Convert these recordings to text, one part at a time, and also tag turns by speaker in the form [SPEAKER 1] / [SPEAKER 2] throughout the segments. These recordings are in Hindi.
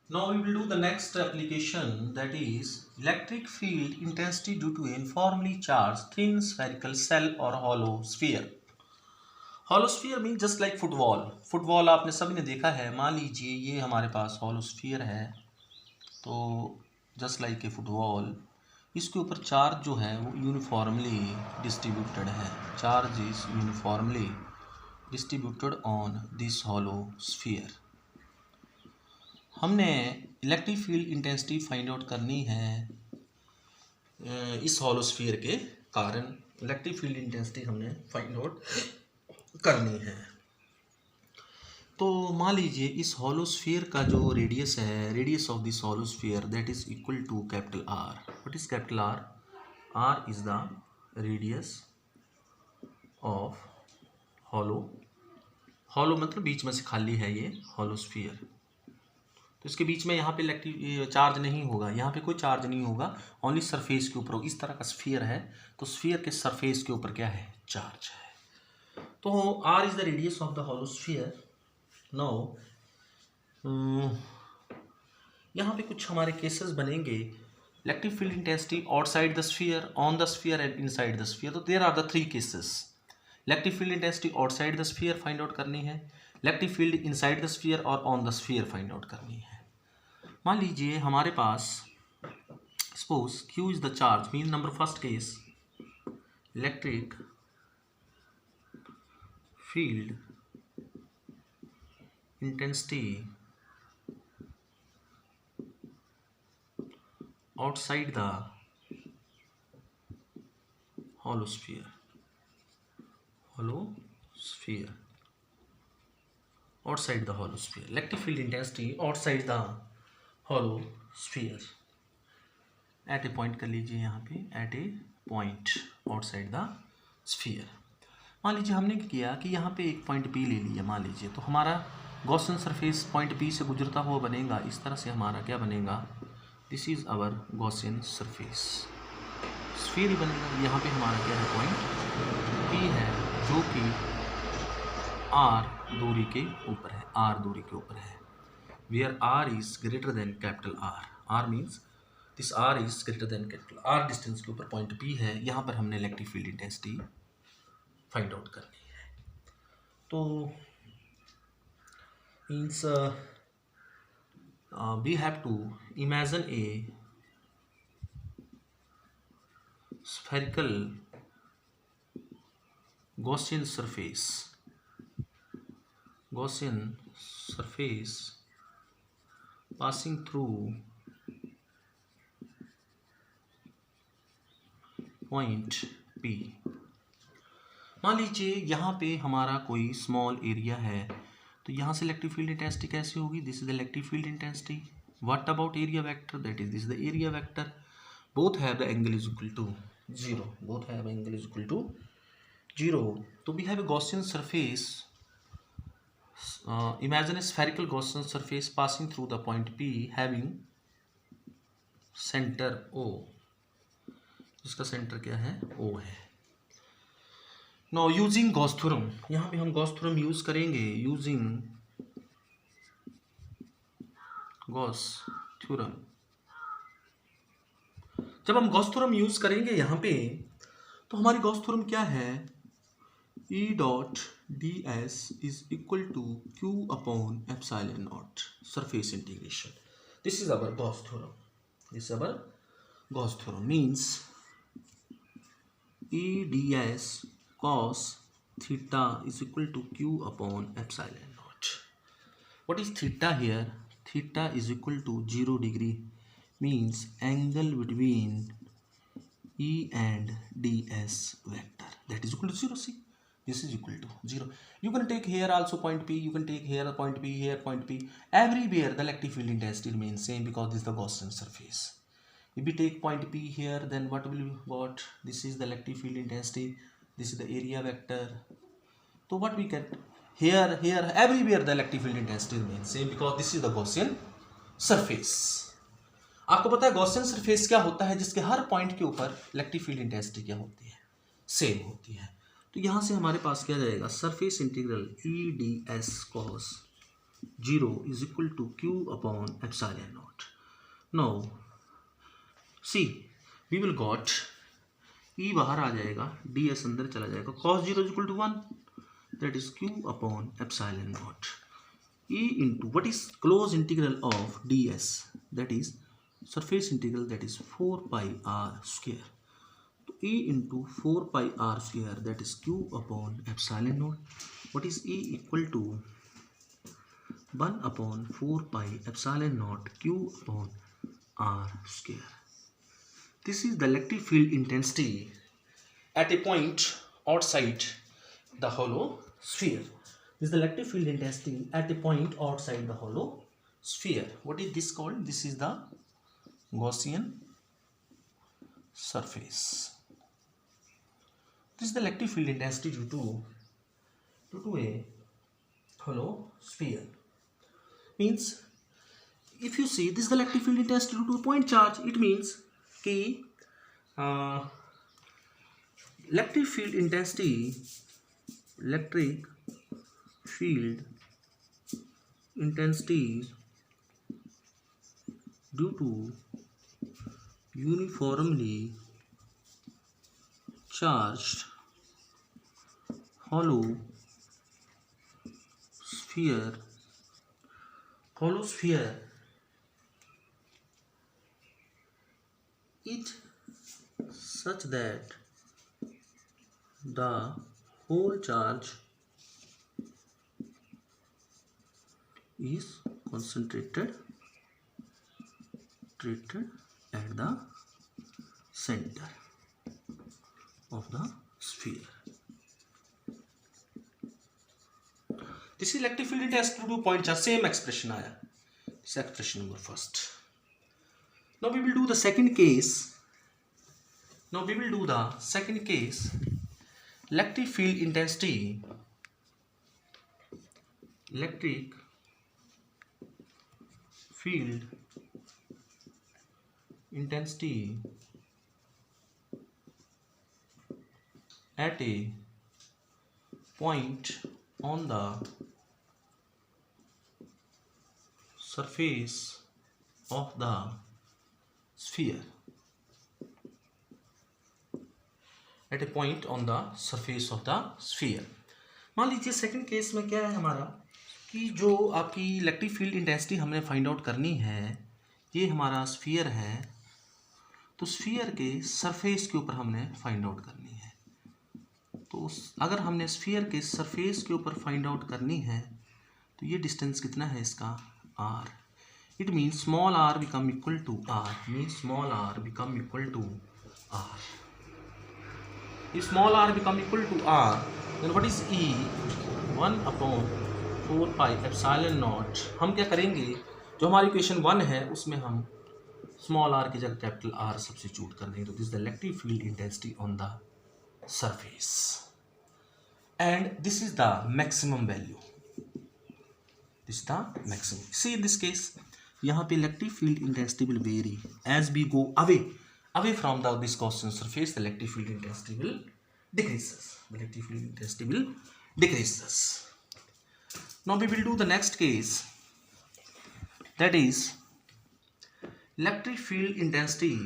[SPEAKER 1] Now we will do the next application, that is electric field intensity due to a uniformly charged thin spherical cell or hollow sphere. Hollow sphere means just like football. Football आपने सभी ने देखा है. मान लीजिए ये हमारे पास hollow sphere है, तो जस्ट लाइक ए फुटबॉल इसके ऊपर चार्ज जो है वो यूनिफॉर्मली डिस्ट्रीब्यूटेड है. Charge is uniformly distributed on this hollow sphere. हमने electric field intensity find out करनी है इस हॉलो स्फीयर के कारण. इलेक्ट्रिक फील्ड इंटेंसिटी हमने फाइंड आउट करनी है. तो मान लीजिए इस हॉलो स्फीयर का जो रेडियस है, radius of this hollow sphere that is equal to capital R. What is capital R? R is the radius of hollow. Hollow मतलब बीच में से खाली है ये हॉलो स्फीयर. तो इसके बीच में यहाँ पे इलेक्ट्रिक चार्ज नहीं होगा, यहाँ पे कोई चार्ज नहीं होगा, ओनली सरफेस के ऊपर होगा. इस तरह का स्फीयर है, तो स्फीयर के सरफेस के ऊपर क्या है? चार्ज है. तो R is the radius of the hollow sphere. Now यहाँ पे कुछ हमारे केसेस बनेंगे. Electric field intensity outside the sphere, on the sphere and inside the sphere. तो there are the three cases. Electric field intensity outside the sphere find out करनी है, electric field inside the sphere और on the sphere find out करनी है. मान लीजिए हमारे पास suppose Q is the charge, mean number first case electric field intensity outside the hollow sphere outside the hollow sphere. Electric field intensity outside the hollow sphere at a point कर लीजिए यहाँ पे at a point outside the sphere. मान लीजिए हमने क्या किया कि यहाँ पे एक पॉइंट P ले लिया मान लीजिए, तो हमारा गॉसियन सरफेस पॉइंट P से गुजरता हुआ बनेगा. इस तरह से हमारा क्या बनेगा? This is our Gaussian surface. Sphere ही बनेगा. यहाँ पे हमारा क्या है? पॉइंट P है जो कि R दूरी के ऊपर है. R दूरी के ऊपर है. Where R is greater than capital R. R means this R is greater than capital R distance के ऊपर पॉइंट P है. यहाँ पर हमने electric field intensity find out करनी है. तो means we have to imagine a spherical Gaussian surface passing through point P. मान लीजिए यहाँ पे हमारा कोई स्मॉल एरिया है, तो यहाँ से इलेक्ट्रिक फील्ड इंटेंसिटी कैसे होगी? This is the electric field intensity. What about area vector? That is this the area vector. Both have the angle is equal to 0. Both have angle is equal to 0. तो we have a Gaussian surface. Imagine a spherical Gaussian surface passing through the point P having centre O. जिसका सेंटर क्या है? O है. नाउ यूजिंग गॉस थ्योरम, यहाँ पे हम गॉस थ्योरम यूज करेंगे. यूजिंग गॉस थ्योरम, जब हम गॉस थ्योरम यूज करेंगे यहाँ पे, तो हमारी गॉस थ्योरम क्या है? E dot ds is equal to Q upon epsilon naught surface integration. This is our Gauss theorem. This is our Gauss theorem means E ds cos theta is equal to Q upon epsilon naught. What is theta here? Theta is equal to 0 degree, means angle between E and ds vector, that is equal to 0. See, this is equal to 0. You can take here also point P, you can take here point P, here point P. Everywhere the electric field intensity remains same because this is the Gaussian surface. If we take point P here, then what will we got? This is the electric field intensity, this is the area vector. So what we get here, everywhere the electric field intensity remains same because this is the Gaussian surface. आपको पता है गॉसियन सरफेस क्या होता है? जिसके हर पॉइंट के ऊपर इलेक्ट्रिक फील्ड इंटेंसिटी क्या होती है? सेम होती है. तो यहाँ से हमारे पास क्या जाएगा? Surface integral E ds cos 0 is equal to q upon epsilon naught. Now see, we will got e बाहर आ जाएगा, ds अंदर चला जाएगा, cos 0 is equal to 1, that is q upon epsilon naught. E into what is closed integral of ds, that is surface integral, that is 4 pi r square. So E into 4 pi r square, that is q upon epsilon naught. What is E equal to 1 upon 4 pi epsilon naught q upon r square. This is the electric field intensity at a point outside the hollow sphere. This is the electric field intensity at a point outside the hollow sphere. What is this called? This is the Gaussian surface. This is the electric field intensity due to a hollow sphere. Means if you see this is the electric field intensity due to a point charge, it means कि electric field intensity due to uniformly charged hollow sphere is such that the whole charge is concentrated at the center of the sphere. This is electric field intensity due to point charge. Same expression आया. This expression number first. Now we will do the second case. Electric field intensity at a point on the surface of the sphere. At a point on the surface of the sphere. मान लीजिए सेकंड केस में क्या है हमारा कि जो आपकी इलेक्ट्रिक फील्ड इंटेंसिटी हमने फाइंड आउट करनी है, ये हमारा स्फीयर है, तो स्फीयर के सरफेस के ऊपर हमने फाइंड आउट करनी है. तो अगर हमने स्फीयर के सरफेस के ऊपर फाइंड आउट करनी है तो ये डिस्टेंस कितना है इसका, r. It means small r become equal to r. Means small r become equal to r. If small r become equal to r, then what is E? 1 upon 4 pi epsilon naught. हम क्या करेंगे, जो हमारी इक्वेशन 1 है उसमें हम स्मॉल r की जगह कैपिटल R सब्स्टिट्यूट कर देंगे. तो this is the electric field intensity on the surface, and this is the maximum value. This is the maximum. See in this case, यहाँ पे electric field intensity will vary as we go away from this Gaussian surface. The electric field intensity will decreases. Now we will do the next case, that is electric field intensity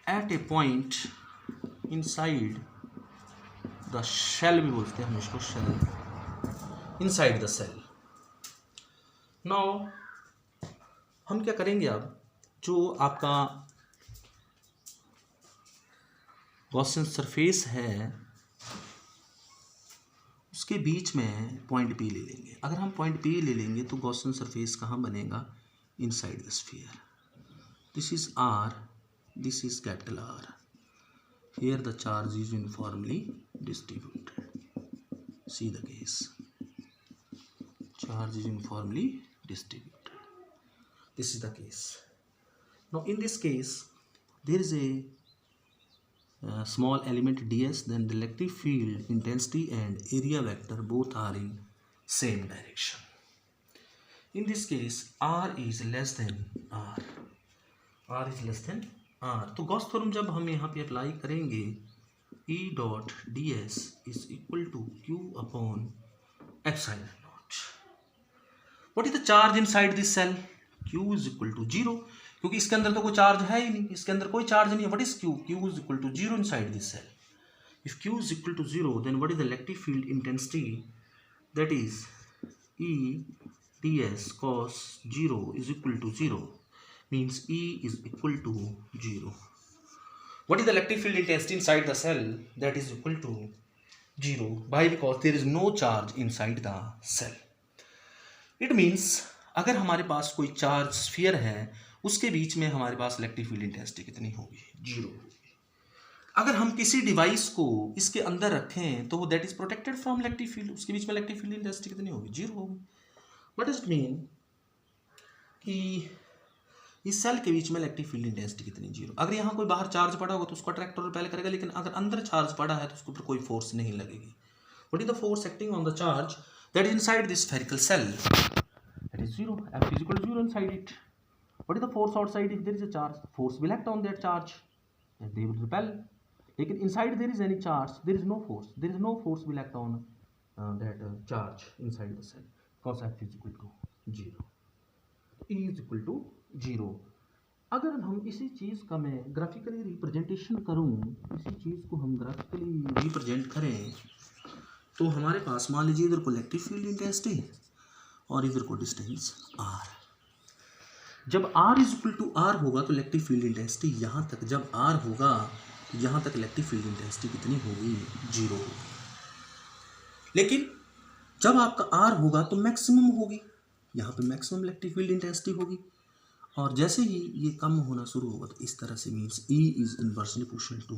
[SPEAKER 1] at a point inside the shell, भी बोलते हैं हम इसको shell, inside the shell. Now हम क्या करेंगे, अब जो आपका गॉसियन सरफेस है उसके बीच में पॉइंट P ले लेंगे. अगर हम पॉइंट P ले लेंगे तो गॉसियन सरफेस कहाँ बनेगा, inside the sphere. This is R, this is capital R. Here the charge is uniformly distributed. See the case. Charge is uniformly distributed. This is the case. Now in this case, there is a small element ds, then the electric field intensity and area vector both are in same direction. In this case, R is less than R. R is less than R। तो गॉस थ्योरम जब हम यहाँ पे अप्लाई करेंगे, E dot D S is equal to Q upon epsilon naught. What is the charge inside this cell? Q is equal to 0, क्योंकि इसके अंदर तो कोई चार्ज है ही नहीं, इसके अंदर कोई चार्ज नहीं है। What is Q? Q is equal to 0 inside this cell. If Q is equal to 0, then what is the electric field intensity? That is E ds cos 0 is equal to 0, means E is equal to 0. What is the electric field intensity inside the cell? That is equal to 0. Why? Because there is no charge inside the cell. It means अगर हमारे पास कोई चार्ज स्फीयर है, उसके बीच में हमारे पास इलेक्ट्रिक फील्ड इंटेंसिटी कितनी होगी? 0। अगर हम किसी डिवाइस को इसके अंदर रखें तो वो that is protected from electric field, उसके बीच में इलेक्ट्रिक फील्ड इंटेंसिटी कितनी होगी? 0 होगी। व्हाट डज इट मीन कि इस सेल के बीच में इलेक्ट्रिक फील्ड इंटेंसिटी कितनी? 0। अगर यहाँ कोई बाहर चार्ज पड़ा होगा तो उसको अट्रैक्ट और रिपेल करेगा, लेकिन अगर अंदर चार्ज पड़ा है तो उसके ऊपर कोई फोर्स नहीं लगेगी। What is the force acting on the charge that is inside this spherical shell? That is 0. F is equal to 0 inside it. What is the force outside if there is a charge? Force will act on that charge and they will repel. लेकिन inside there is any charge, there is no force. There is no force will act on that charge inside the cell. Cos F is equal to 0. E is equal to 0. अगर हम इसी चीज़ का मैं ग्राफिकली रिप्रेजेंटेशन करूँ, इसी चीज़ को हम ग्राफिकली रिप्रेजेंट करें तो हमारे पास मान लीजिए इधर को इलेक्ट्रिक फील्ड इंटेंसिटी और इधर को डिस्टेंस R। जब R is equal to R होगा तो इलेक्ट्रिक फील्ड इंटेंसिटी यहाँ तक, जब R होगा यहाँ तक इलेक्ट्रिक फील्ड इंटेंसिटी कितनी होगी? 0 होगी। लेकिन जब आपका R होगा तो मैक्सिमम होगी, यहाँ पे मैक्सिमम इलेक्ट्रिक फील्ड इंटेंसिटी होगी। और जैसे ही ये कम होना शुरू होगा तो इस तरह से means E is inversely proportional to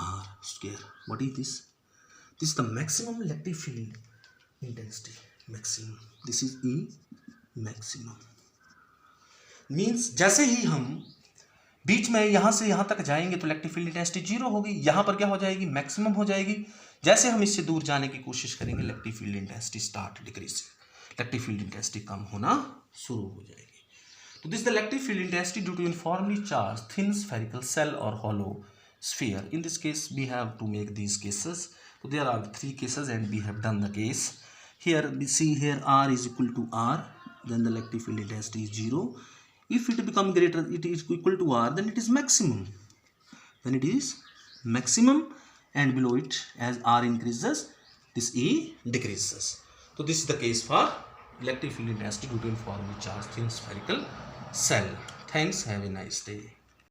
[SPEAKER 1] R square. What is this? This is the maximum electric field intensity, maximum. This is E maximum. Means जैसे ही हम बीच में यहाँ से यहाँ तक जाएंगे तो इलेक्ट्रिक फील्ड इंटेंसिटी 0 होगी, यहाँ पर क्या हो जाएगी? मैक्सिमम हो जाएगी। जैसे हम इससे दूर जाने की कोशिश करेंगे electric field intensity start decrease, electric field intensity कम होना शुरू हो जाएगी। तो this the electric field intensity due to uniformly charged thin spherical shell और hollow sphere. In this case we have to make these cases. So there are 3 cases and we have done the case. Here we see here R is equal to R, then the electric field intensity is 0. If it become greater, it is equal to R, then it is maximum. Then it is maximum, and below it as R increases, this E decreases. So this is the case for electric field intensity due to uniformly charged thin spherical cell. Thanks. Have a nice day.